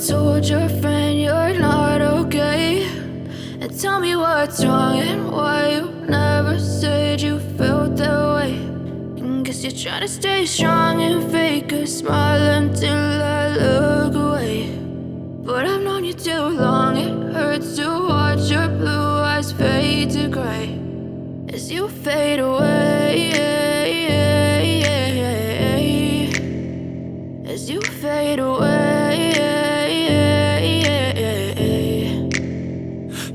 told your friend you're not okay, and tell me what's wrong and why you never said you felt that way. And guess you're trying to stay strong and fake a smile until I look away. But I've known you too long, it hurts to watch your blue eyes fade to gray as you fade away, as you fade away.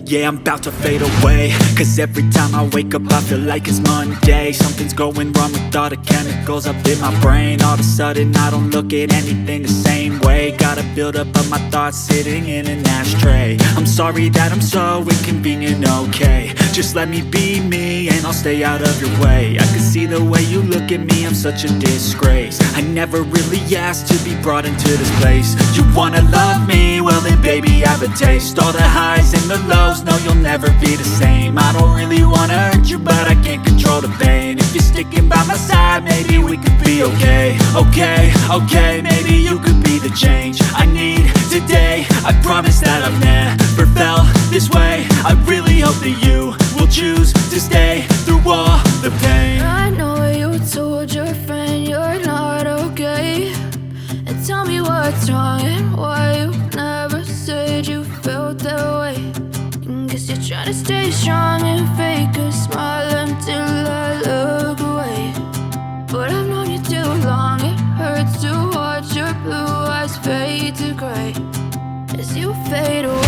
Yeah, I'm about to fade away, cause every time I wake up I feel like it's Monday. Something's going wrong with all the chemicals up in my brain. All of a sudden I don't look at anything the same way. Gotta build up of my thoughts sitting in an ashtray. I'm sorry that I'm so inconvenient, okay. Just let me be me and I'll stay out of your way. I can see the way you look at me, I'm such a disgrace. I never really asked to be brought into this place. You wanna love me? Well then baby I have a taste. All the highs and the lows, no you'll never be the same. I don't really wanna hurt you but I can't control the pain. If you're sticking by my side maybe we could be okay. Okay, maybe you could be the change I need today. I promise that I've never felt this way. I really hope that you will choose to stay through all the pain. I know you told your friend you're not okay, and tell me what's wrong and why you never said you felt that way. And guess you're trying to stay strong and fake a smile until I look away. But I've known you too long, it hurts to watch your blue eyes fade to gray as you fade away.